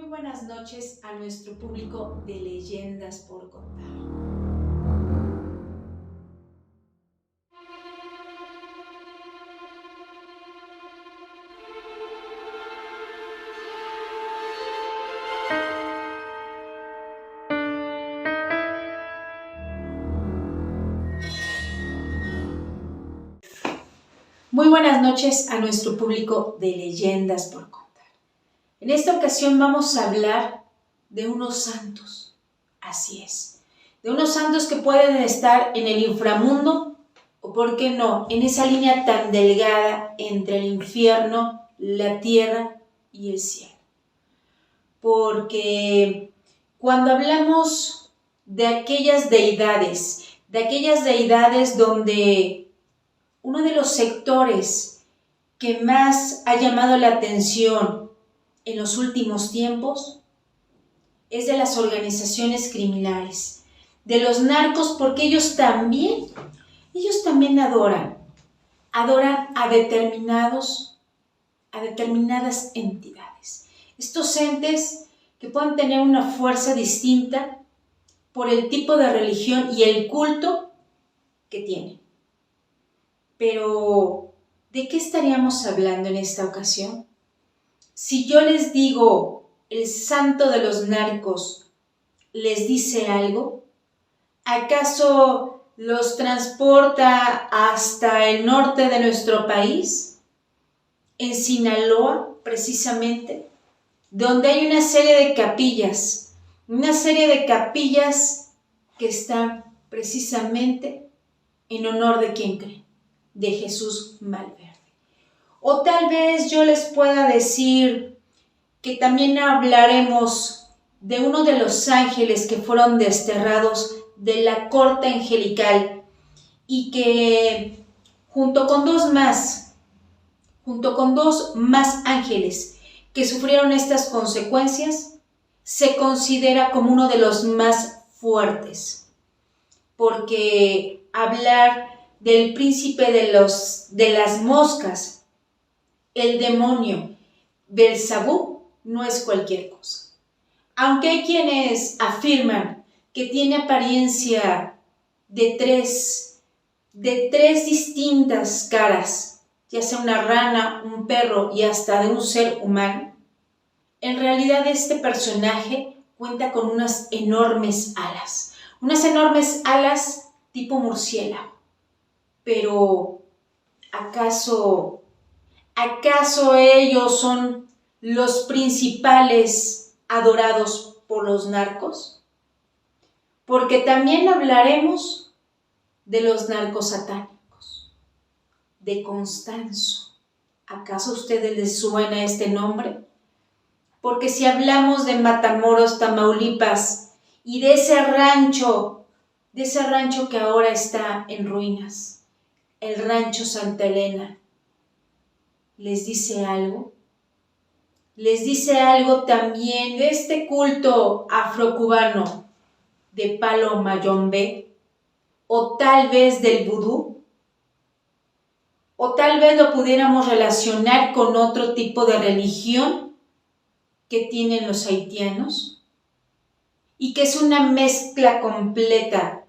Muy buenas noches a nuestro público de Leyendas por Contar. Muy buenas noches a nuestro público de Leyendas por Contar. En esta ocasión vamos a hablar de unos santos, así es, de unos santos que pueden estar en el inframundo o, por qué no, en esa línea tan delgada entre el infierno, la tierra y el cielo. Porque cuando hablamos de aquellas deidades donde uno de los sectores que más ha llamado la atención en los últimos tiempos es de las organizaciones criminales, de los narcos, porque ellos también adoran a determinadas entidades. Estos entes que pueden tener una fuerza distinta por el tipo de religión y el culto que tienen. Pero, ¿de qué estaríamos hablando en esta ocasión? Si yo les digo el santo de los narcos, ¿les dice algo? ¿Acaso los transporta hasta el norte de nuestro país? En Sinaloa, precisamente, donde hay una serie de capillas que están precisamente en honor de ¿quién creen? De Jesús Malverde. O tal vez yo les pueda decir que también hablaremos de uno de los ángeles que fueron desterrados de la corte angelical y que junto con dos más ángeles que sufrieron estas consecuencias, se considera como uno de los más fuertes, porque hablar del príncipe de las moscas, el demonio Belzabú, no es cualquier cosa. Aunque hay quienes afirman que tiene apariencia de tres distintas caras, ya sea una rana, un perro y hasta de un ser humano, en realidad este personaje cuenta con unas enormes alas tipo murciélago. Pero, ¿acaso ellos son los principales adorados por los narcos? Porque también hablaremos de los narcos satánicos, de Constanzo. ¿Acaso a ustedes les suena este nombre? Porque si hablamos de Matamoros, Tamaulipas, y de ese rancho que ahora está en ruinas, el rancho Santa Elena, ¿les dice algo? ¿Les dice algo también de este culto afrocubano de Palo Mayombe? ¿O tal vez del vudú? ¿O tal vez lo pudiéramos relacionar con otro tipo de religión que tienen los haitianos? Y que es una mezcla completa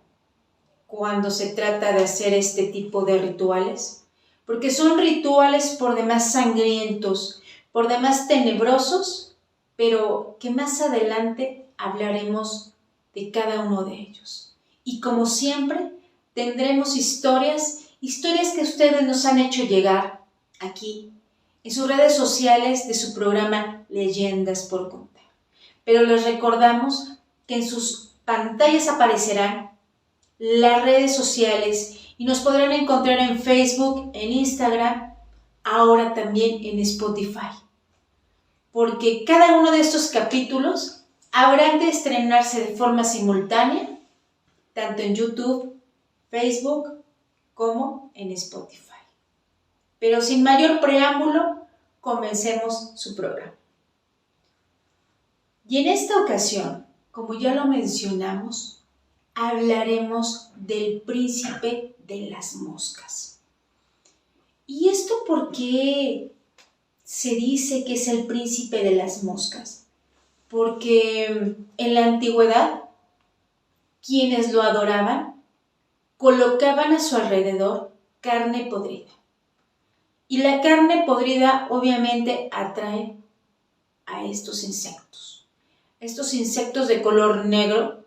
cuando se trata de hacer este tipo de rituales, porque son rituales por demás sangrientos, por demás tenebrosos, pero que más adelante hablaremos de cada uno de ellos. Y como siempre, tendremos historias que ustedes nos han hecho llegar aquí, en sus redes sociales de su programa Leyendas por Contar. Pero les recordamos que en sus pantallas aparecerán las redes sociales y nos podrán encontrar en Facebook, en Instagram, ahora también en Spotify. Porque cada uno de estos capítulos habrán de estrenarse de forma simultánea, tanto en YouTube, Facebook, como en Spotify. Pero sin mayor preámbulo, comencemos su programa. Y en esta ocasión, como ya lo mencionamos, hablaremos del príncipe de las moscas. ¿Y esto por qué se dice que es el príncipe de las moscas? porque en la antigüedad quienes lo adoraban colocaban a su alrededor carne podrida. Y la carne podrida obviamente atrae a estos insectos. Estos insectos de color negro,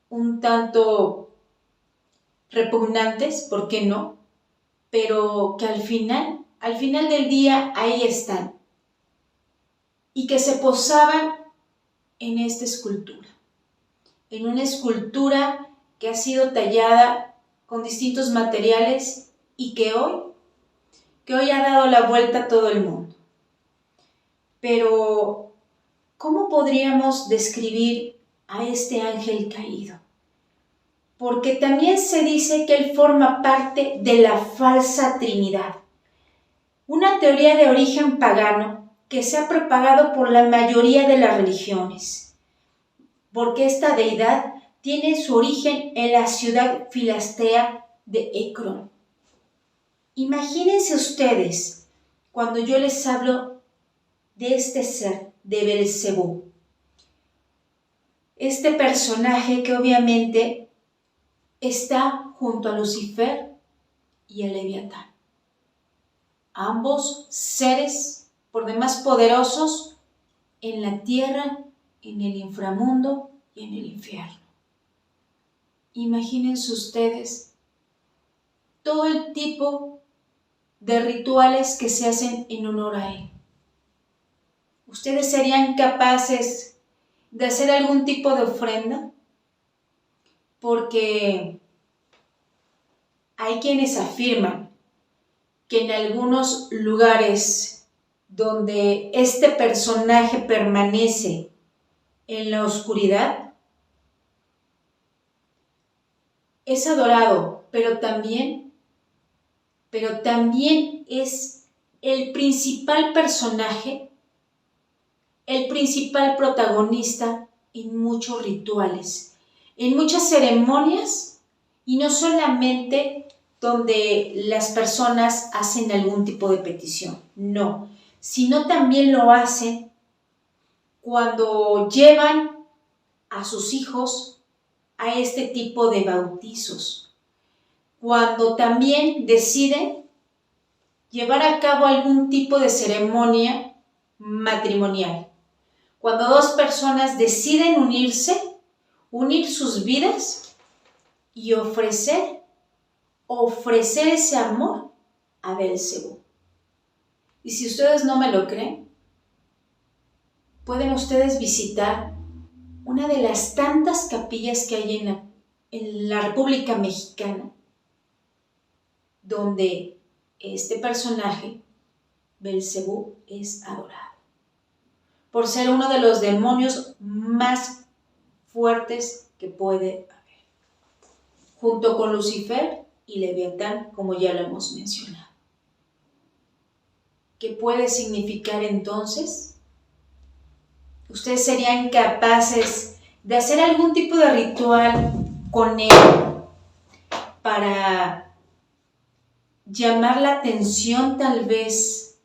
un tanto repugnantes, ¿por qué no? Pero que al final del día ahí están. Y que se posaban en esta escultura. En una escultura que ha sido tallada con distintos materiales y que hoy ha dado la vuelta a todo el mundo. Pero, ¿cómo podríamos describir a este ángel caído? Porque también se dice que él forma parte de la falsa Trinidad, una teoría de origen pagano que se ha propagado por la mayoría de las religiones, porque esta deidad tiene su origen en la ciudad filistea de Ecrón. Imagínense ustedes cuando yo les hablo de este ser, de Belcebú, este personaje que obviamente está junto a Lucifer y a Leviatán. Ambos seres por demás poderosos en la tierra, en el inframundo y en el infierno. Imagínense ustedes todo el tipo de rituales que se hacen en honor a él. ¿Ustedes serían capaces de hacer algún tipo de ofrenda? Porque hay quienes afirman que en algunos lugares donde este personaje permanece en la oscuridad, es adorado, pero también es el principal personaje, el principal protagonista en muchos rituales, en muchas ceremonias, y no solamente donde las personas hacen algún tipo de petición, no, sino también lo hacen cuando llevan a sus hijos a este tipo de bautizos, cuando también deciden llevar a cabo algún tipo de ceremonia matrimonial, cuando dos personas deciden unir sus vidas y ofrecer ese amor a Belcebú. Y si ustedes no me lo creen, pueden ustedes visitar una de las tantas capillas que hay en la República Mexicana, donde este personaje, Belcebú, es adorado, por ser uno de los demonios más fuertes que puede haber, junto con Lucifer y Leviatán, como ya lo hemos mencionado. ¿Qué puede significar entonces? ¿Ustedes serían capaces de hacer algún tipo de ritual con él para llamar la atención tal vez,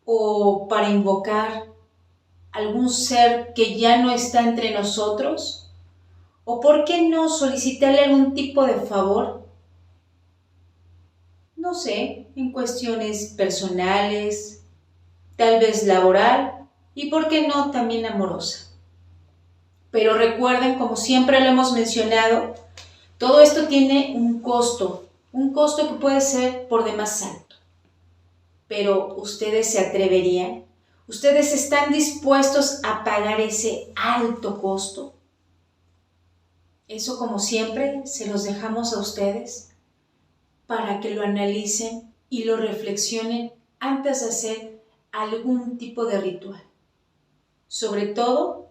o para invocar algún ser que ya no está entre nosotros? ¿O por qué no solicitarle algún tipo de favor? No sé, en cuestiones personales, tal vez laboral y por qué no también amorosa. Pero recuerden, como siempre lo hemos mencionado, todo esto tiene un costo que puede ser por demás alto. Pero ¿ustedes se atreverían? ¿Ustedes están dispuestos a pagar ese alto costo? Eso, como siempre, se los dejamos a ustedes para que lo analicen y lo reflexionen antes de hacer algún tipo de ritual. Sobre todo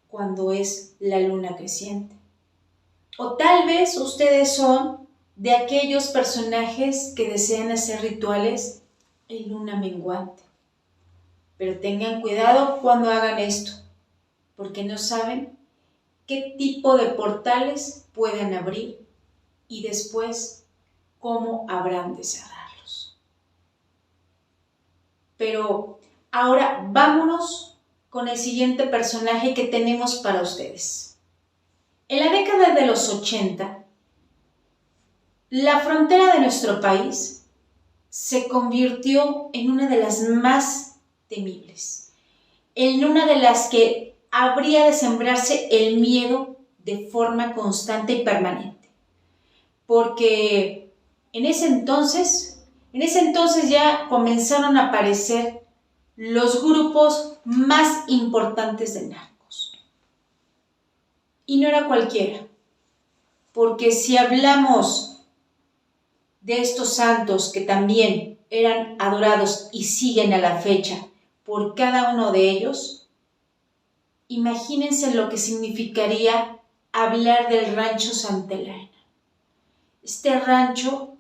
cuando es la luna creciente. O tal vez ustedes son de aquellos personajes que desean hacer rituales en luna menguante. Pero tengan cuidado cuando hagan esto, porque no saben qué tipo de portales pueden abrir y después cómo habrán de cerrarlos. Pero ahora vámonos con el siguiente personaje que tenemos para ustedes. En la década de los 80, la frontera de nuestro país se convirtió en una de las más temibles, en una de las que habría de sembrarse el miedo de forma constante y permanente, porque en ese entonces ya comenzaron a aparecer los grupos más importantes de narcos. Y no era cualquiera, porque si hablamos de estos santos que también eran adorados y siguen a la fecha por cada uno de ellos, imagínense lo que significaría hablar del rancho Santa Elena. Este rancho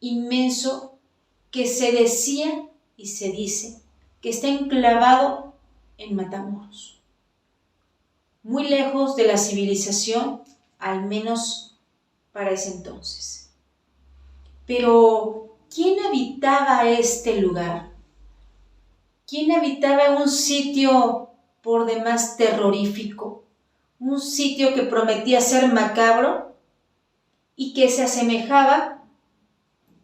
inmenso que se decía y se dice que está enclavado en Matamoros, muy lejos de la civilización, al menos para ese entonces. Pero, ¿quién habitaba este lugar? ¿Quién habitaba un sitio por demás terrorífico? Un sitio que prometía ser macabro y que se asemejaba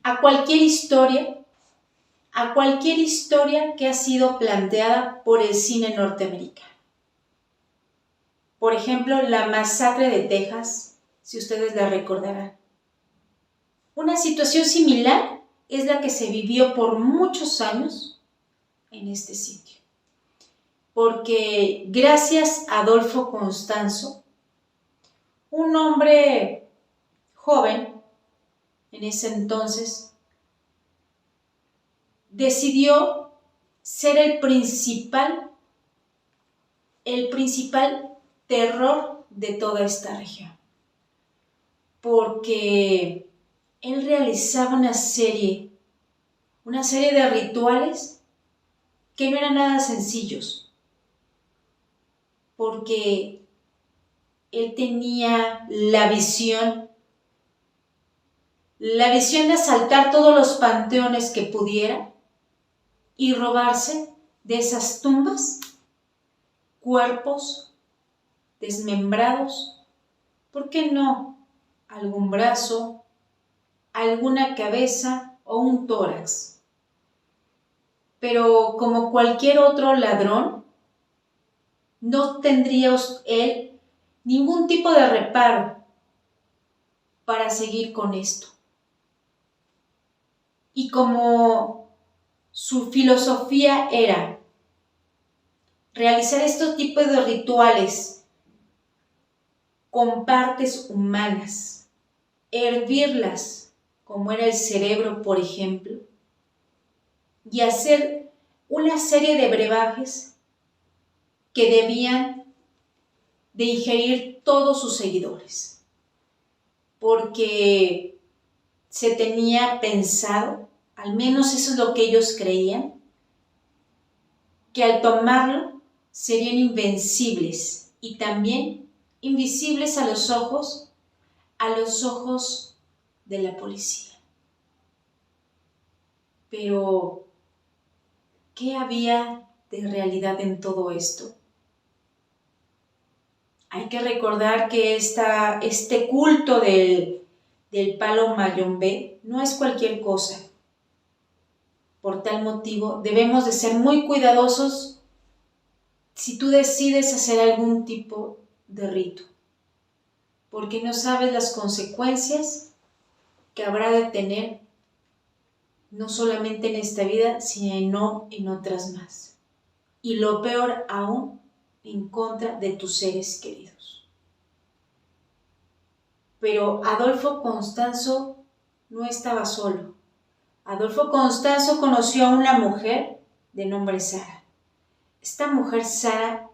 a cualquier historia que ha sido planteada por el cine norteamericano. Por ejemplo, la masacre de Texas, si ustedes la recordarán. Una situación similar es la que se vivió por muchos años en este sitio. Porque gracias a Adolfo Constanzo, un hombre joven en ese entonces, decidió ser el principal terror de toda esta región, porque él realizaba una serie de rituales que no eran nada sencillos, porque él tenía la visión de asaltar todos los panteones que pudiera y robarse de esas tumbas cuerpos desmembrados, ¿por qué no? Algún brazo, alguna cabeza o un tórax. Pero como cualquier otro ladrón, no tendría él ningún tipo de reparo para seguir con esto. Y como su filosofía era realizar estos tipos de rituales con partes humanas, hervirlas, como era el cerebro, por ejemplo, y hacer una serie de brebajes que debían de ingerir todos sus seguidores, porque se tenía pensado, al menos eso es lo que ellos creían, que al tomarlo serían invencibles y también invisibles a los ojos de la policía. Pero, ¿qué había de realidad en todo esto? Hay que recordar que este culto del palo mayombe no es cualquier cosa. Por tal motivo, debemos de ser muy cuidadosos si tú decides hacer algún tipo de rito, porque no sabes las consecuencias que habrá de tener, no solamente en esta vida, sino en otras más. Y lo peor aún, en contra de tus seres queridos. Pero Adolfo Constanzo no estaba solo. Adolfo Constanzo conoció a una mujer de nombre Sara. Esta mujer Sara,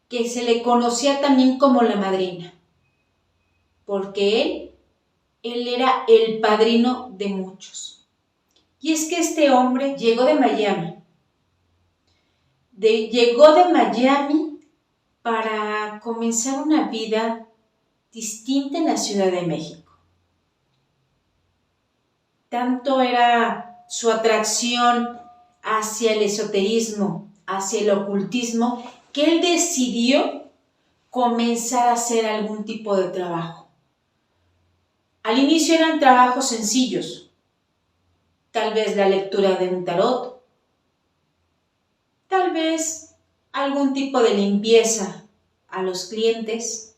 que se le conocía también como la madrina, porque él era el padrino de muchos. Y es que este hombre llegó de Miami. Llegó de Miami para comenzar una vida distinta en la Ciudad de México. Tanto era su atracción hacia el esoterismo, hacia el ocultismo, que él decidió comenzar a hacer algún tipo de trabajo. Al inicio eran trabajos sencillos, tal vez la lectura de un tarot, tal vez algún tipo de limpieza a los clientes,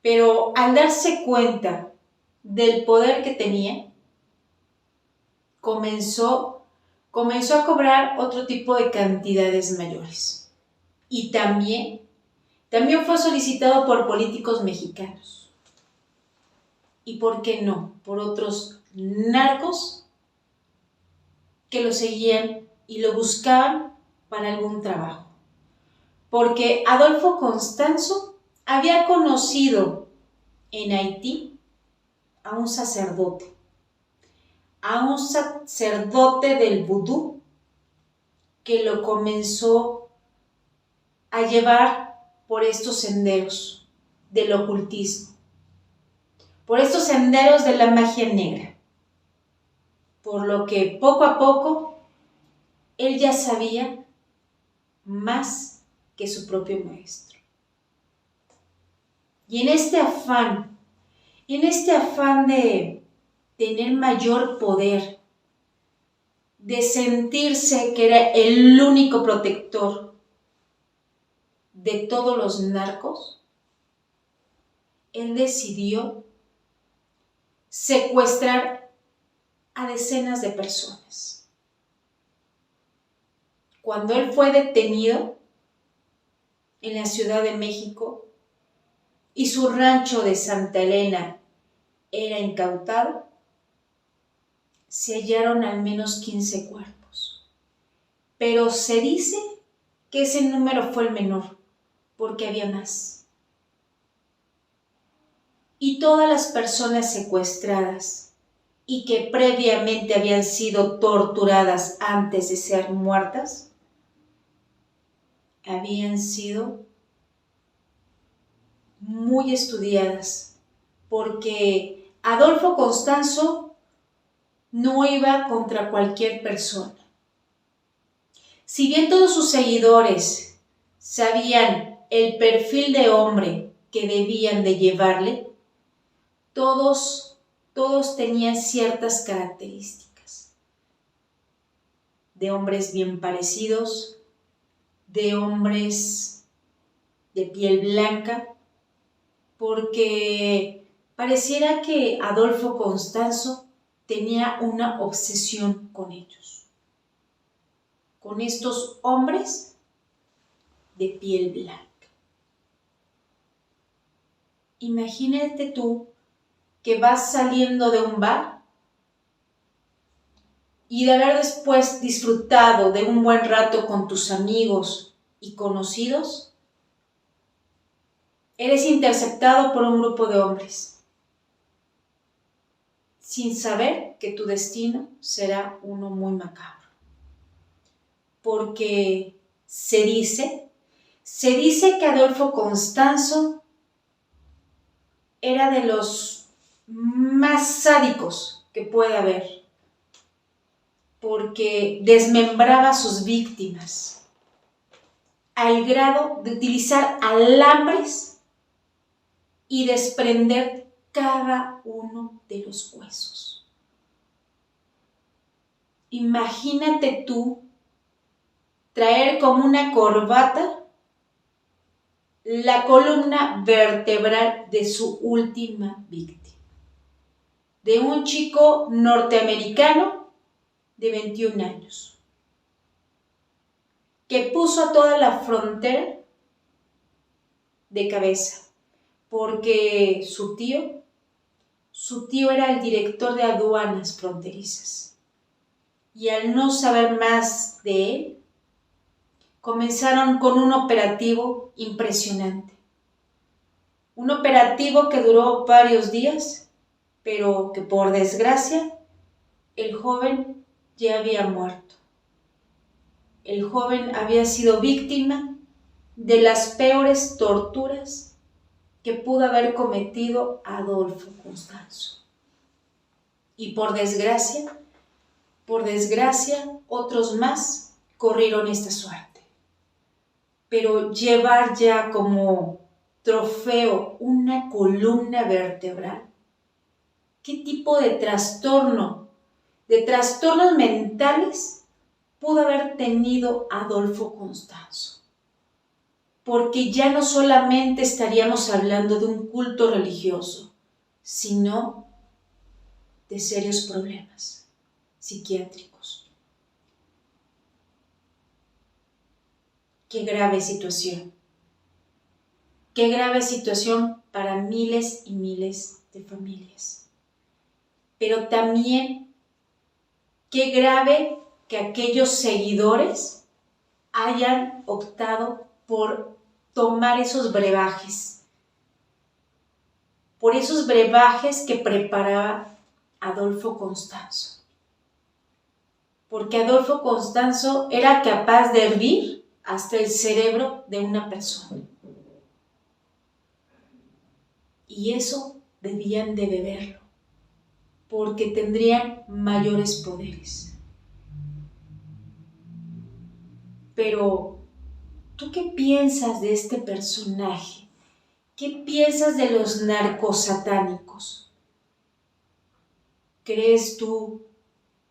pero al darse cuenta del poder que tenía, comenzó a cobrar otro tipo de cantidades mayores. Y también fue solicitado por políticos mexicanos. ¿Y por qué no? Por otros narcos que lo seguían y lo buscaban para algún trabajo. Porque Adolfo Constanzo había conocido en Haití a un sacerdote del vudú que lo comenzó a llevar por estos senderos del ocultismo, por estos senderos de la magia negra, por lo que poco a poco él ya sabía más que su propio maestro. Y en este afán de tener mayor poder, de sentirse que era el único protector de todos los narcos, él decidió secuestrar a decenas de personas. Cuando él fue detenido en la Ciudad de México y su rancho de Santa Elena era incautado, se hallaron al menos 15 cuerpos. Pero se dice que ese número fue el menor, porque había más. Y todas las personas secuestradas y que previamente habían sido torturadas antes de ser muertas, habían sido muy estudiadas, porque Adolfo Constanzo no iba contra cualquier persona. Si bien todos sus seguidores sabían el perfil de hombre que debían de llevarle, todos tenían ciertas características. De hombres bien parecidos, de hombres de piel blanca, porque pareciera que Adolfo Constanzo tenía una obsesión con ellos, con estos hombres de piel blanca. Imagínate tú que vas saliendo de un bar y de haber después disfrutado de un buen rato con tus amigos y conocidos, eres interceptado por un grupo de hombres, sin saber que tu destino será uno muy macabro. Porque se dice que Adolfo Constanzo era de los más sádicos que puede haber, porque desmembraba a sus víctimas al grado de utilizar alambres y desprender cada uno de los huesos. Imagínate tú traer como una corbata la columna vertebral de su última víctima, de un chico norteamericano de 21 años, que puso a toda la frontera de cabeza, porque su tío era el director de aduanas fronterizas, y al no saber más de él, comenzaron con un operativo impresionante. Un operativo que duró varios días, pero que por desgracia el joven ya había muerto. El joven había sido víctima de las peores torturas que pudo haber cometido Adolfo Constanzo. Y por desgracia, otros más corrieron esta suerte. pero llevar ya como trofeo una columna vertebral. ¿Qué tipo de trastornos mentales pudo haber tenido Adolfo Constanzo? Porque ya no solamente estaríamos hablando de un culto religioso, sino de serios problemas psiquiátricos. Qué grave situación. Qué grave situación para miles y miles de familias. Pero también qué grave que aquellos seguidores hayan optado por tomar esos brebajes. Por esos brebajes que preparaba Adolfo Constanzo. Porque Adolfo Constanzo era capaz de hervir hasta el cerebro de una persona. Y eso debían de beberlo, porque tendrían mayores poderes. Pero, ¿tú qué piensas de este personaje? ¿Qué piensas de los narcosatánicos? ¿Crees tú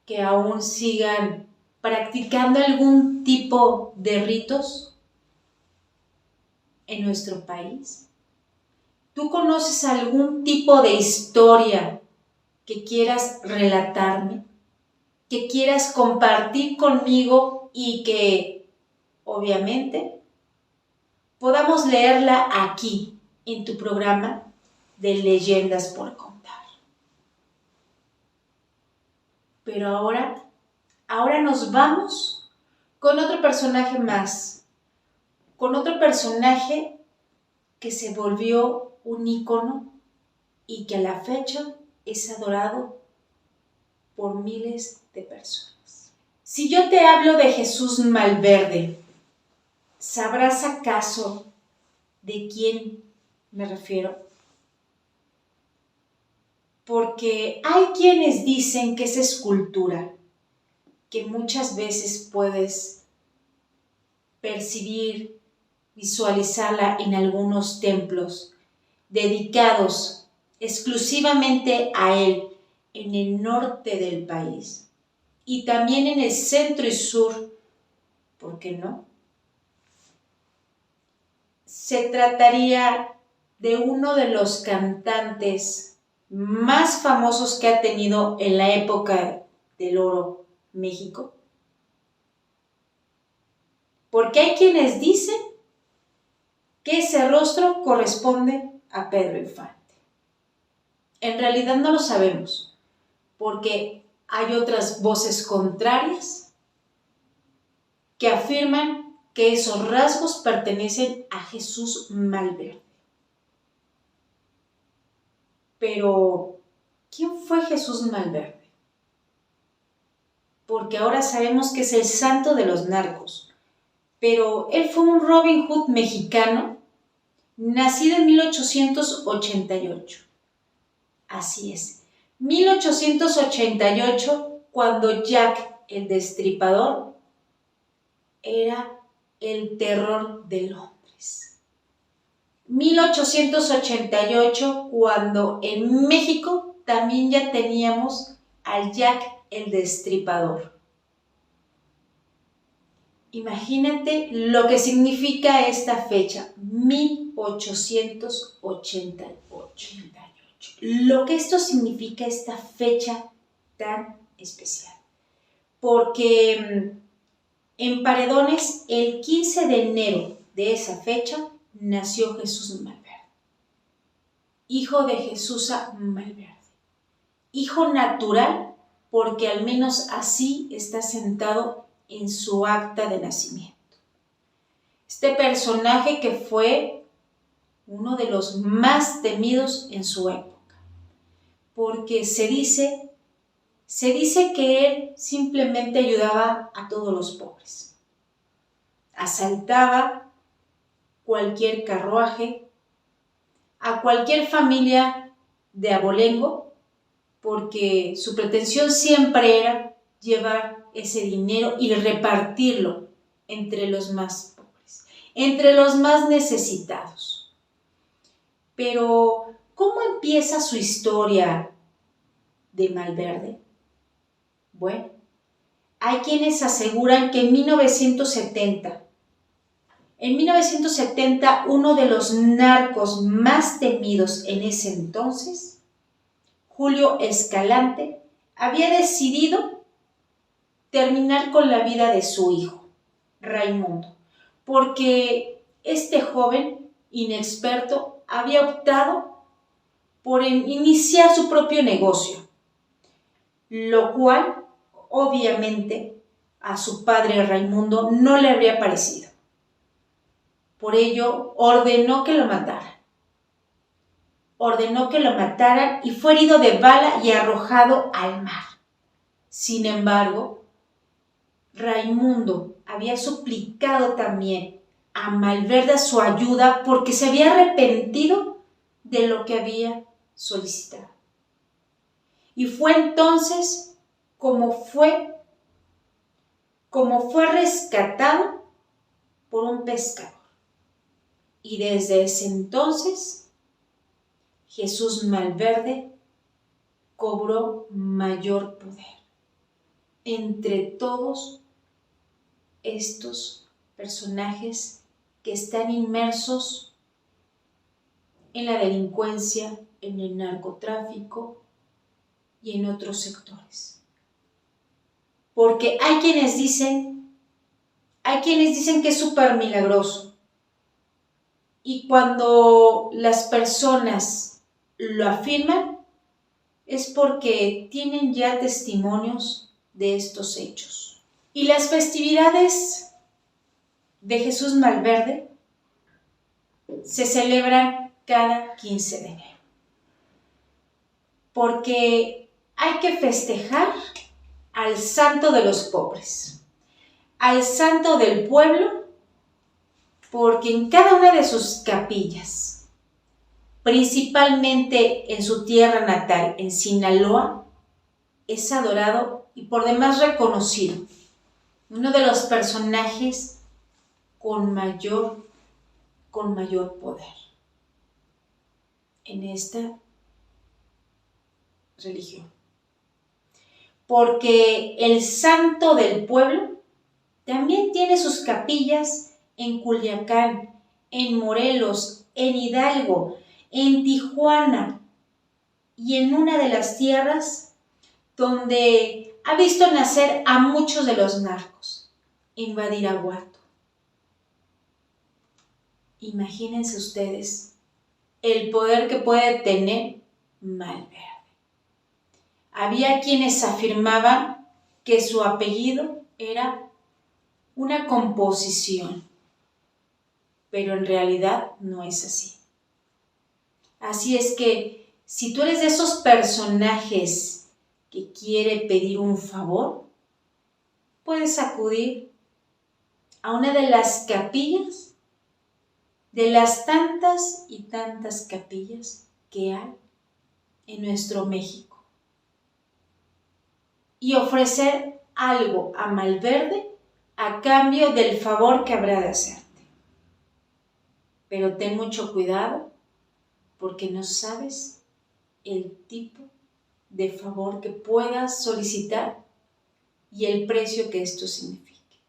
que aún sigan practicando algún tipo de ritos en nuestro país? ¿Tú conoces algún tipo de historia que quieras relatarme, que quieras compartir conmigo y que, obviamente, podamos leerla aquí, en tu programa de Leyendas por Contar? Pero ahora nos vamos con otro personaje más, con otro personaje que se volvió un ícono y que a la fecha es adorado por miles de personas. Si yo te hablo de Jesús Malverde, ¿sabrás acaso de quién me refiero? Porque hay quienes dicen que esa escultura, que muchas veces puedes percibir, visualizarla en algunos templos dedicados exclusivamente a él en el norte del país y también en el centro y sur, ¿por qué no? Se trataría de uno de los cantantes más famosos que ha tenido en la época del oro México. Porque hay quienes dicen que ese rostro corresponde a Pedro Infante. En realidad no lo sabemos, porque hay otras voces contrarias que afirman que esos rasgos pertenecen a Jesús Malverde. Pero, ¿quién fue Jesús Malverde? Porque ahora sabemos que es el santo de los narcos, pero él fue un Robin Hood mexicano, nacido en 1888. Así es, 1888, cuando Jack el Destripador era el terror de Londres. 1888, cuando en México también ya teníamos al Jack el Destripador. Imagínate lo que significa esta fecha, 1888. Lo que esto significa, esta fecha tan especial. Porque en Paredones, el 15 de enero de esa fecha, nació Jesús Malverde. Hijo de Jesús Malverde. Hijo natural, porque al menos así está sentado en su acta de nacimiento. Este personaje que fue uno de los más temidos en su época, porque se dice que él simplemente ayudaba a todos los pobres. Asaltaba cualquier carruaje, a cualquier familia de abolengo, porque su pretensión siempre era llevar ese dinero y repartirlo entre los más pobres. entre los más necesitados. Pero, ¿cómo empieza su historia de Malverde? Bueno, hay quienes aseguran que en 1970, uno de los narcos más temidos en ese entonces, Julio Escalante, había decidido terminar con la vida de su hijo, Raimundo, porque este joven inexperto había optado por iniciar su propio negocio, lo cual obviamente a su padre Raimundo no le habría parecido. Por ello ordenó que lo mataran. Y fue herido de bala y arrojado al mar. Sin embargo, Raimundo había suplicado también a Malverde su ayuda porque se había arrepentido de lo que había solicitado. Y fue entonces como fue rescatado por un pescador. Y desde ese entonces, Jesús Malverde cobró mayor poder entre todos estos personajes que están inmersos en la delincuencia, en el narcotráfico y en otros sectores. Porque hay quienes dicen que es súper milagroso. Y cuando las personas lo afirman, es porque tienen ya testimonios de estos hechos. Y las festividades de Jesús Malverde se celebran cada 15 de enero. Porque hay que festejar al santo de los pobres, al santo del pueblo, porque en cada una de sus capillas, principalmente en su tierra natal, en Sinaloa, es adorado y por demás reconocido, uno de los personajes con mayor poder en esta religión. Porque el santo del pueblo también tiene sus capillas en Culiacán, en Morelos, en Hidalgo, en Tijuana y en una de las tierras donde ha visto nacer a muchos de los narcos, en Badiraguato. Imagínense ustedes el poder que puede tener Malverde. Había quienes afirmaban que su apellido era una composición, pero en realidad no es así. Así es que si tú eres de esos personajes que quiere pedir un favor, puedes acudir a una de las capillas, de las tantas y tantas capillas que hay en nuestro México, y ofrecer algo a Malverde a cambio del favor que habrá de hacerte. Pero ten mucho cuidado porque no sabes el tipo de favor que puedas solicitar y el precio que esto signifique.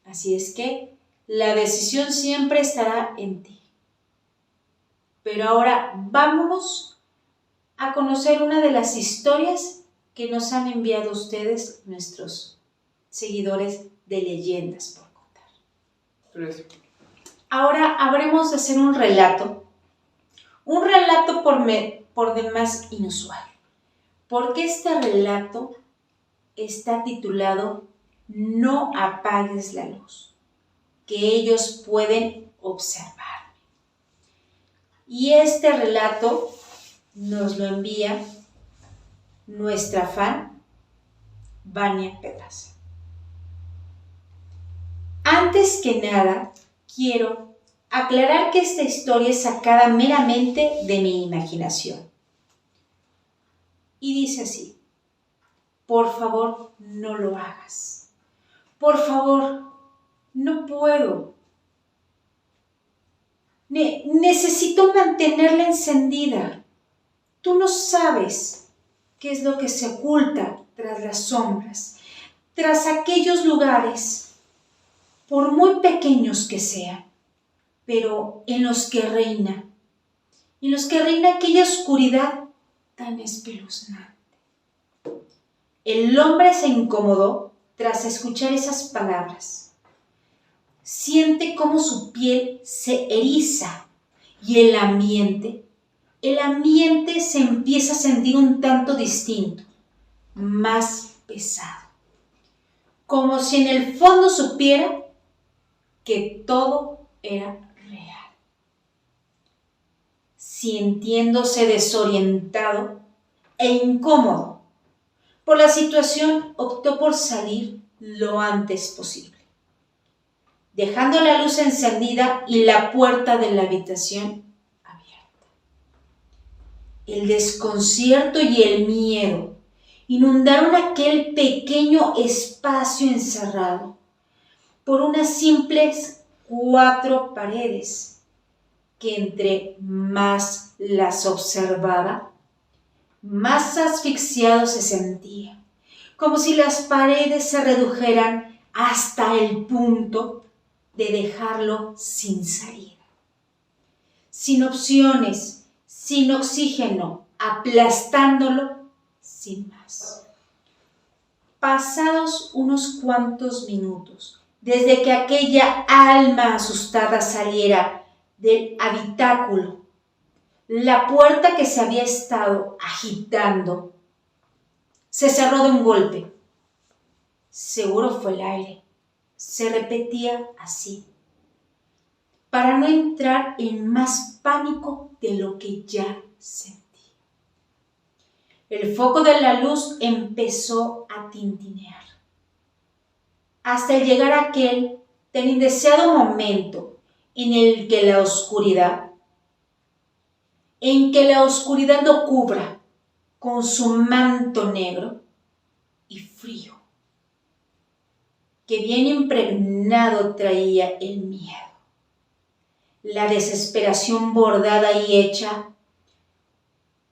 Así es que la decisión siempre estará en ti. Pero ahora vámonos a conocer una de las historias que nos han enviado ustedes, nuestros seguidores de Leyendas por Contar. Ahora habremos de hacer un relato por demás inusual, porque este relato está titulado No apagues la luz, que ellos pueden observar. Y este relato nos lo envía nuestra fan, Vania Pedraza. Antes que nada, quiero aclarar que esta historia es sacada meramente de mi imaginación. Y dice así: por favor, no lo hagas. Por favor, no puedo. necesito mantenerla encendida. Tú no sabes qué es lo que se oculta tras las sombras, tras aquellos lugares, por muy pequeños que sean, pero en los que reina aquella oscuridad tan espeluznante. El hombre se incomodó tras escuchar esas palabras. Siente cómo su piel se eriza y el ambiente se empieza a sentir un tanto distinto, más pesado, como si en el fondo supiera que todo era real. Sintiéndose desorientado e incómodo por la situación, optó por salir lo antes posible, dejando la luz encendida y la puerta de la habitación abierta. El desconcierto y el miedo inundaron aquel pequeño espacio encerrado por unas simples 4 paredes que entre más las observaba, más asfixiado se sentía, como si las paredes se redujeran hasta el punto de dejarlo sin salida, sin opciones, sin oxígeno, aplastándolo sin más. Pasados unos cuantos minutos, desde que aquella alma asustada saliera del habitáculo, la puerta que se había estado agitando se cerró de un golpe. Seguro fue el aire. Se repetía así, para no entrar en más pánico de lo que ya sentía. El foco de la luz empezó a tintinear, hasta llegar a aquel tan indeseado momento en que la oscuridad lo cubra con su manto negro y frío, que bien impregnado traía el miedo, la desesperación bordada y hecha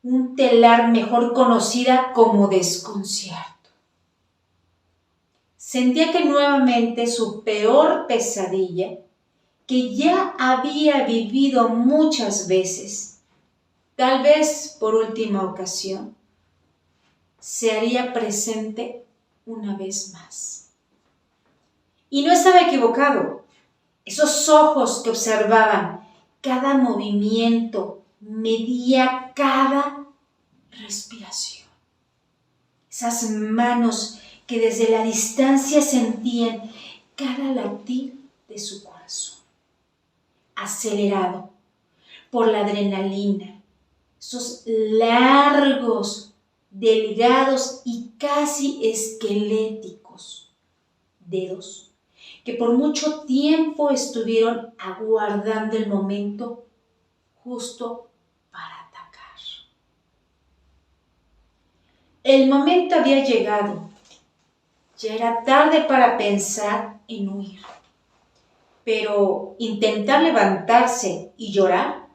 un telar mejor conocida como desconcierto. Sentía que nuevamente su peor pesadilla, que ya había vivido muchas veces, tal vez por última ocasión, se haría presente una vez más. Y no estaba equivocado. Esos ojos que observaban cada movimiento, medía cada respiración. Esas manos que desde la distancia sentían cada latir de su corazón, acelerado por la adrenalina. Esos largos, delgados y casi esqueléticos dedos que por mucho tiempo estuvieron aguardando el momento justo para atacar. El momento había llegado. Ya era tarde para pensar en huir, pero intentar levantarse y llorar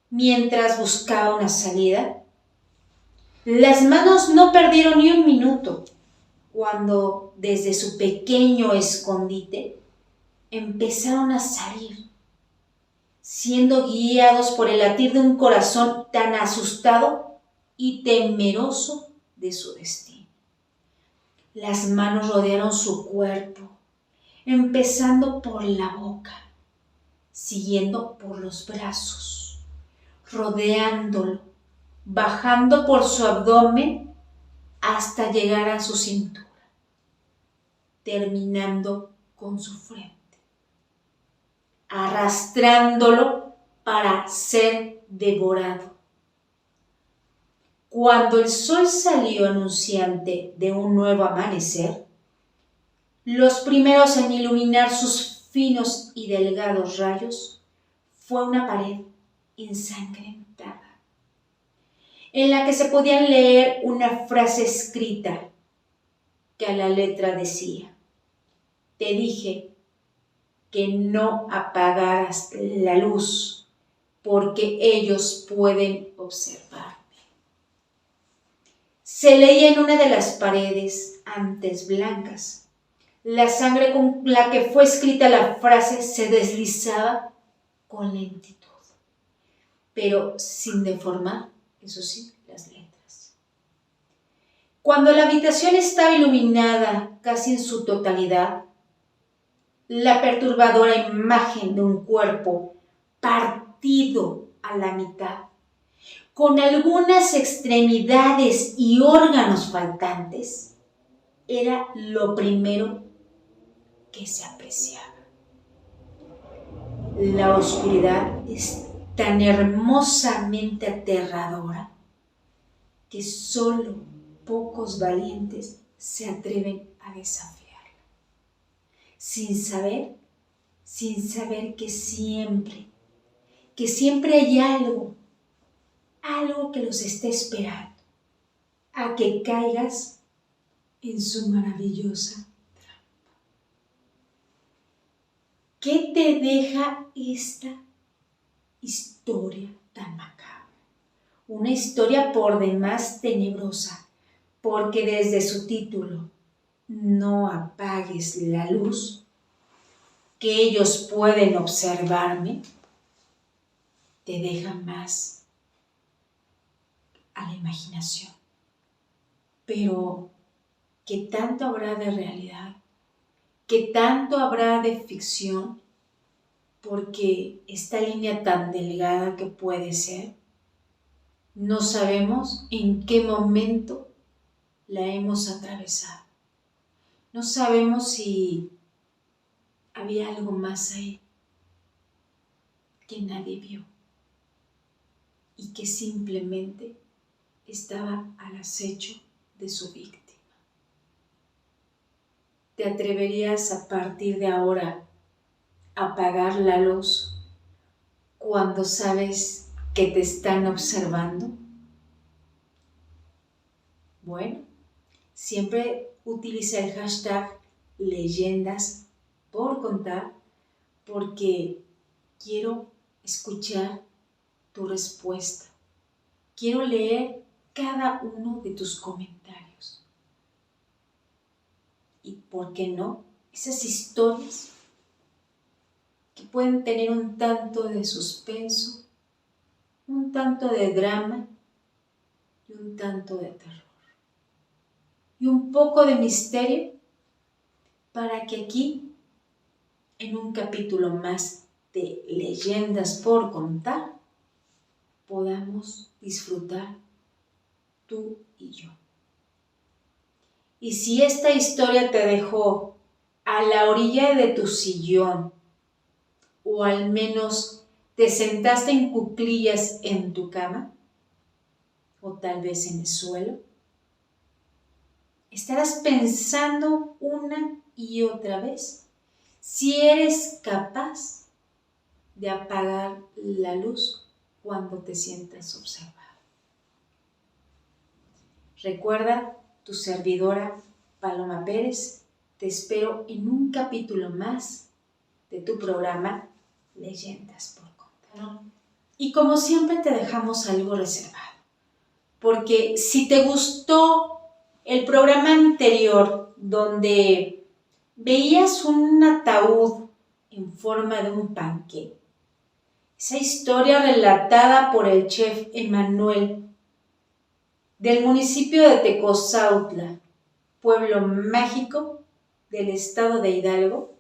mientras buscaba una salida. Las manos no perdieron ni un minuto cuando desde su pequeño escondite empezaron a salir, siendo guiados por el latir de un corazón tan asustado y temeroso de su destino. Las manos rodearon su cuerpo, empezando por la boca, siguiendo por los brazos, rodeándolo, bajando por su abdomen hasta llegar a su cintura, terminando con su frente, arrastrándolo para ser devorado. Cuando el sol salió anunciante de un nuevo amanecer, los primeros en iluminar sus finos y delgados rayos fue una pared ensangrentada, en la que se podían leer una frase escrita que a la letra decía: te dije que no apagaras la luz porque ellos pueden observarme. Se leía en una de las paredes, antes blancas. La sangre con la que fue escrita la frase se deslizaba con lentitud, pero sin deformar, eso sí, las letras. Cuando la habitación estaba iluminada casi en su totalidad, la perturbadora imagen de un cuerpo partido a la mitad, con algunas extremidades y órganos faltantes, era lo primero que se apreciaba. La oscuridad es tan hermosamente aterradora que solo pocos valientes se atreven a desafiarla, sin saber que siempre hay algo que los esté esperando a que caigas en su maravillosa trampa. ¿Qué te deja esta historia tan macabra? Una historia por demás tenebrosa, porque desde su título, No apagues la luz, que ellos pueden observarme, te deja más a la imaginación. Pero, ¿qué tanto habrá de realidad? ¿Qué tanto habrá de ficción? Porque esta línea tan delgada que puede ser, no sabemos en qué momento la hemos atravesado. No sabemos si había algo más ahí que nadie vio y que simplemente estaba al acecho de su víctima. ¿Te atreverías a partir de ahora a apagar la luz cuando sabes que te están observando? Bueno, siempre utiliza el hashtag leyendas por contar, porque quiero escuchar tu respuesta. Quiero leer cada uno de tus comentarios. Y, ¿por qué no? Esas historias que pueden tener un tanto de suspenso, un tanto de drama y un tanto de terror. Y un poco de misterio para que aquí, en un capítulo más de Leyendas por Contar, podamos disfrutar tú y yo. Y si esta historia te dejó a la orilla de tu sillón, o al menos te sentaste en cuclillas en tu cama, o tal vez en el suelo, estarás pensando una y otra vez si eres capaz de apagar la luz cuando te sientas observado. Recuerda, tu servidora Paloma Pérez, te espero en un capítulo más de tu programa Leyendas por Contar. Y como siempre te dejamos algo reservado, porque si te gustó el programa anterior donde veías un ataúd en forma de un panqué, esa historia relatada por el chef Emanuel del municipio de Tecozautla, pueblo mágico del estado de Hidalgo,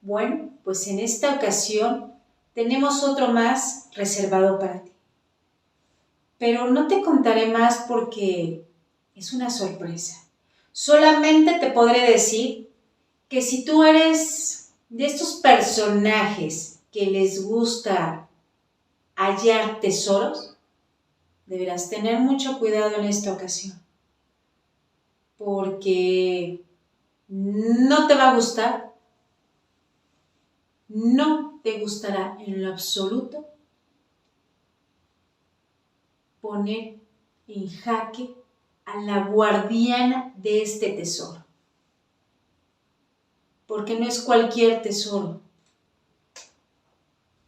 bueno, pues en esta ocasión tenemos otro más reservado para ti. Pero no te contaré más porque es una sorpresa. Solamente te podré decir que si tú eres de estos personajes que les gusta hallar tesoros, deberás tener mucho cuidado en esta ocasión, porque no te va a gustar, no te gustará en lo absoluto poner en jaque a la guardiana de este tesoro, porque no es cualquier tesoro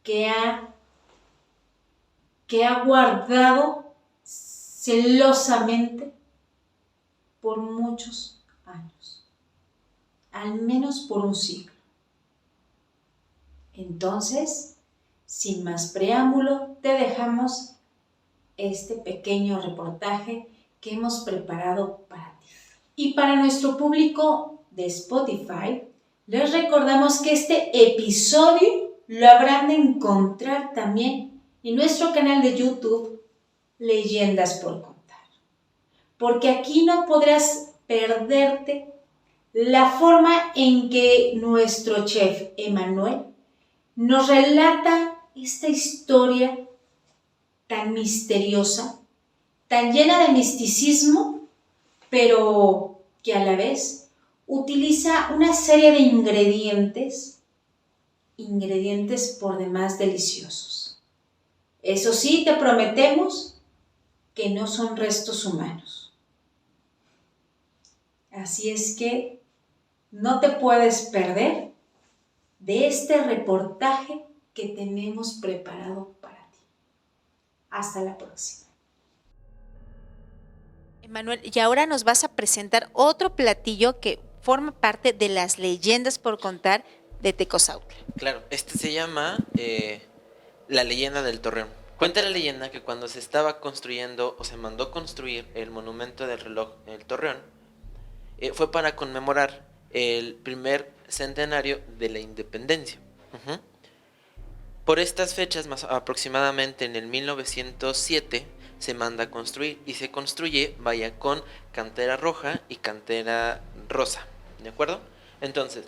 que ha que ha guardado celosamente por muchos años, al menos por un siglo. Entonces, sin más preámbulo, te dejamos este pequeño reportaje que hemos preparado para ti. Y para nuestro público de Spotify, les recordamos que este episodio lo habrán de encontrar también en nuestro canal de YouTube, Leyendas por Contar. Porque aquí no podrás perderte la forma en que nuestro chef Emanuel nos relata esta historia tan misteriosa, tan llena de misticismo, pero que a la vez utiliza una serie de ingredientes por demás deliciosos. Eso sí, te prometemos que no son restos humanos. Así es que no te puedes perder de este reportaje que tenemos preparado para ti. Hasta la próxima. Emanuel, y ahora nos vas a presentar otro platillo que forma parte de las leyendas por contar de Tecozautla. Claro, este se llama la leyenda del Torreón. Cuenta la leyenda que cuando se estaba construyendo o se mandó construir el monumento del reloj en el Torreón, fue para conmemorar el primer centenario de la independencia. Por estas fechas, más aproximadamente en el 1907, se manda a construir y se construye, vaya, con cantera roja y cantera rosa, ¿de acuerdo? Entonces,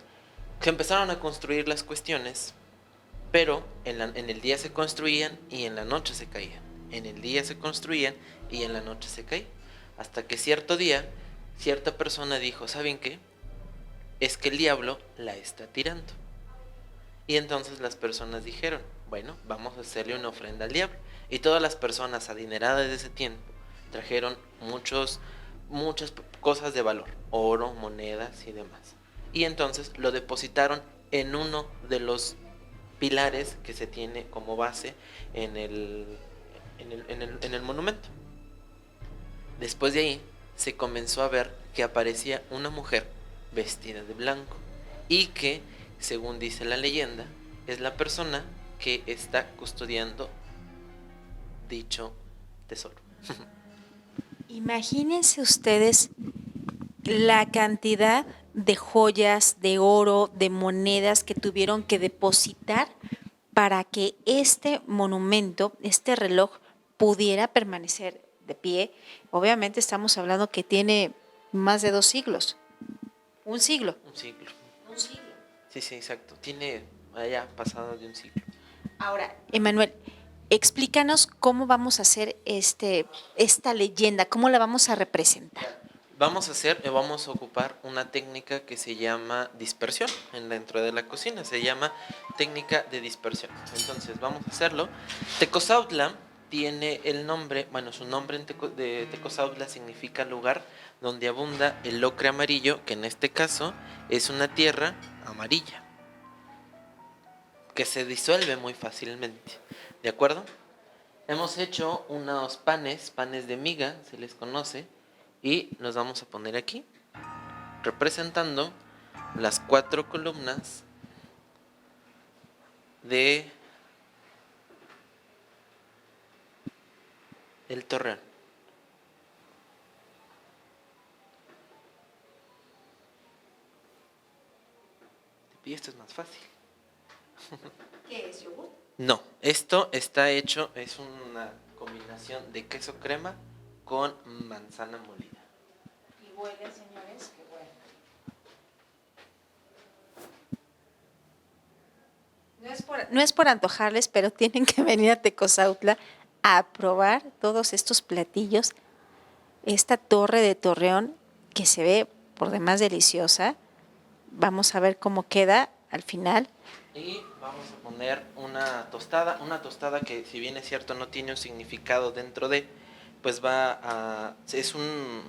se empezaron a construir las cuestiones, pero en el día se construían y en la noche se caían. En el día se construían y en la noche se caían. Hasta que cierto día, cierta persona dijo, ¿saben qué? Es que el diablo la está tirando. Y entonces las personas dijeron, bueno, vamos a hacerle una ofrenda al diablo. Y todas las personas adineradas de ese tiempo trajeron muchas cosas de valor, oro, monedas y demás. Y entonces lo depositaron en uno de los pilares que se tiene como base en el monumento. Después de ahí se comenzó a ver que aparecía una mujer vestida de blanco y que, según dice la leyenda, es la persona que está custodiando dicho tesoro. Imagínense ustedes la cantidad de joyas, de oro, de monedas que tuvieron que depositar para que este monumento, este reloj, pudiera permanecer de pie. Obviamente estamos hablando que tiene más de 2 siglos. Un siglo. Un siglo. Un siglo. Sí, exacto. Tiene allá pasado de un siglo. Ahora, Emanuel, explícanos cómo vamos a hacer esta leyenda, cómo la vamos a representar. Vamos a ocupar una técnica que se llama dispersión dentro de la cocina, se llama técnica de dispersión. Entonces vamos a hacerlo. Tecozautla tiene el nombre, bueno, su nombre de Tecozautla significa lugar donde abunda el ocre amarillo, que en este caso es una tierra amarilla, que se disuelve muy fácilmente, ¿de acuerdo? Hemos hecho unos panes de miga, se les conoce, y los vamos a poner aquí, representando las 4 columnas de el Torreón. Y esto es más fácil. ¿Qué es, yogur? No, esto está hecho, es una combinación de queso crema con manzana molida. Y huele, señores, que huele. No es por antojarles, pero tienen que venir a Tecozautla a probar todos estos platillos. Esta torre de Torreón que se ve por demás deliciosa. Vamos a ver cómo queda al final. Y vamos a poner una tostada que, si bien es cierto no tiene un significado dentro de, pues es un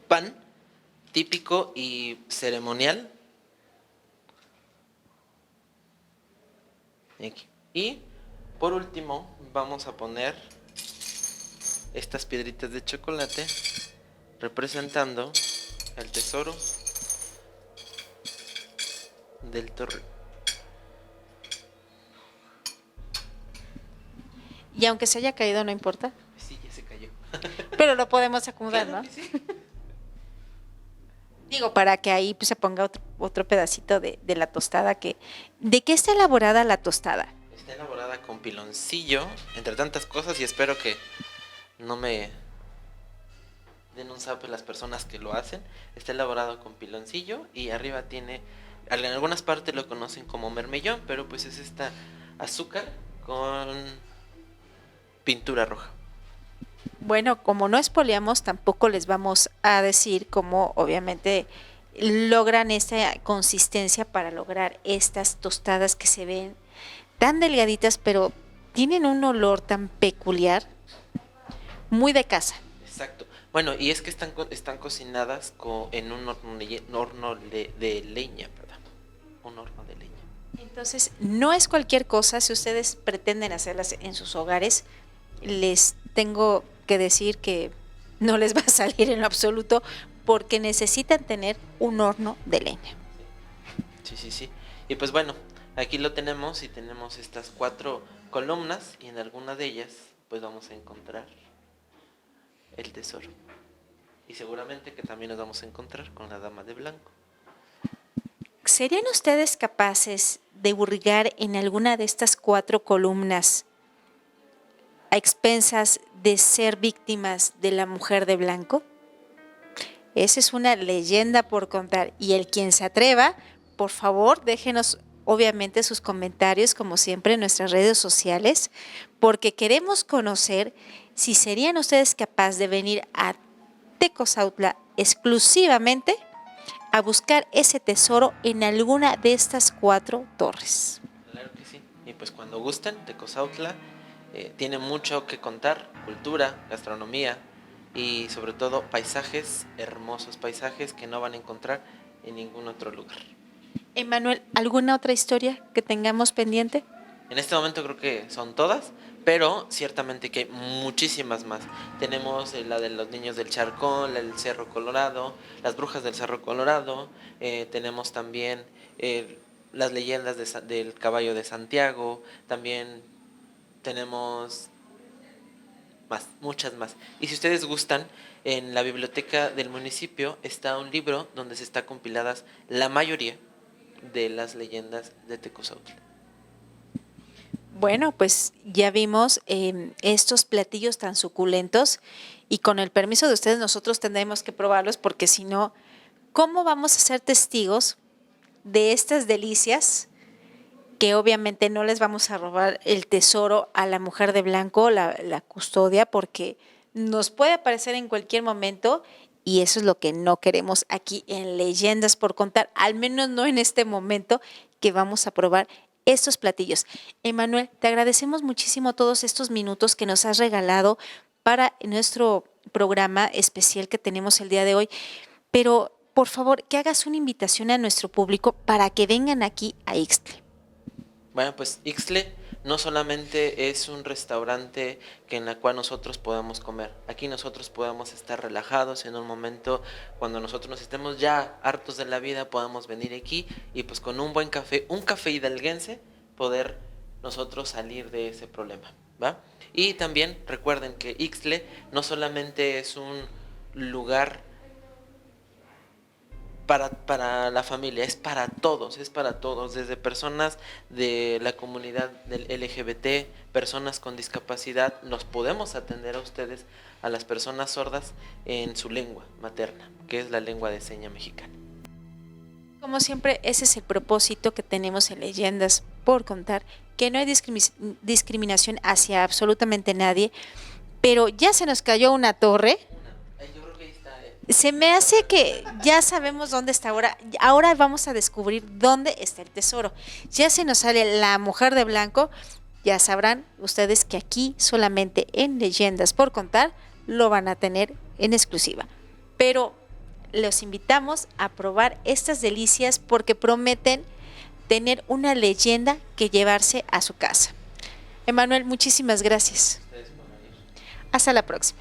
pan típico y ceremonial. Aquí. Y por último vamos a poner estas piedritas de chocolate representando el tesoro del torreón. Y aunque se haya caído, no importa. Sí, ya se cayó. Pero lo podemos acomodar, Claro ¿no? que sí. Digo, para que ahí pues, se ponga otro pedacito de la tostada. ¿De qué está elaborada la tostada? Está elaborada con piloncillo, entre tantas cosas, y espero que no me den un zape las personas que lo hacen. Está elaborado con piloncillo y arriba tiene, en algunas partes lo conocen como mermellón, pero pues es esta azúcar con pintura roja. Bueno, como no espoleamos, tampoco les vamos a decir cómo obviamente logran esta consistencia para lograr estas tostadas que se ven tan delgaditas, pero tienen un olor tan peculiar, muy de casa. Exacto. Bueno, y es que están cocinadas en un horno de leña, perdón. Un horno de leña. Entonces, no es cualquier cosa. Si ustedes pretenden hacerlas en sus hogares, les tengo que decir que no les va a salir en lo absoluto porque necesitan tener un horno de leña. Sí. Y pues bueno, aquí lo tenemos y tenemos estas 4 columnas y en alguna de ellas pues vamos a encontrar el tesoro. Y seguramente que también nos vamos a encontrar con la dama de blanco. ¿Serían ustedes capaces de hurgar en alguna de estas 4 columnas a expensas de ser víctimas de la mujer de blanco? Esa es una leyenda por contar. Y el quien se atreva, por favor, déjenos obviamente sus comentarios, como siempre, en nuestras redes sociales, porque queremos conocer si serían ustedes capaces de venir a Tecozautla exclusivamente a buscar ese tesoro en alguna de estas 4 torres. Claro que sí. Y pues cuando gusten, Tecozautla tiene mucho que contar, cultura, gastronomía y sobre todo paisajes, hermosos paisajes que no van a encontrar en ningún otro lugar. Emanuel, ¿alguna otra historia que tengamos pendiente? En este momento creo que son todas, pero ciertamente que hay muchísimas más. Tenemos la de los niños del Charcón, la del Cerro Colorado, las brujas del Cerro Colorado, tenemos también las leyendas del caballo de Santiago, también tenemos muchas más. Y si ustedes gustan, en la biblioteca del municipio está un libro donde se está compiladas la mayoría de las leyendas de Tecozautla. Bueno, pues ya vimos estos platillos tan suculentos y con el permiso de ustedes nosotros tendremos que probarlos porque si no, ¿cómo vamos a ser testigos de estas delicias? Que obviamente no les vamos a robar el tesoro a la mujer de blanco, la custodia, porque nos puede aparecer en cualquier momento y eso es lo que no queremos aquí en Leyendas por Contar, al menos no en este momento que vamos a probar estos platillos. Emanuel, te agradecemos muchísimo todos estos minutos que nos has regalado para nuestro programa especial que tenemos el día de hoy, pero por favor que hagas una invitación a nuestro público para que vengan aquí a Ixtle. Bueno, pues Ixtle no solamente es un restaurante en el cual nosotros podemos comer. Aquí nosotros podemos estar relajados en un momento cuando nosotros nos estemos ya hartos de la vida, podamos venir aquí y pues con un buen café, un café hidalguense, poder nosotros salir de ese problema, ¿va? Y también recuerden que Ixtle no solamente es un lugar para la familia, es para todos, desde personas de la comunidad del LGBT, personas con discapacidad, los podemos atender a ustedes, a las personas sordas, en su lengua materna, que es la lengua de seña mexicana. Como siempre, ese es el propósito que tenemos en Leyendas por Contar, que no hay discriminación hacia absolutamente nadie, pero ya se nos cayó una torre. Se me hace que ya sabemos dónde está ahora vamos a descubrir dónde está el tesoro. Ya se nos sale la mujer de blanco, ya sabrán ustedes que aquí solamente en Leyendas por Contar lo van a tener en exclusiva. Pero los invitamos a probar estas delicias porque prometen tener una leyenda que llevarse a su casa. Emanuel, muchísimas gracias. Hasta la próxima.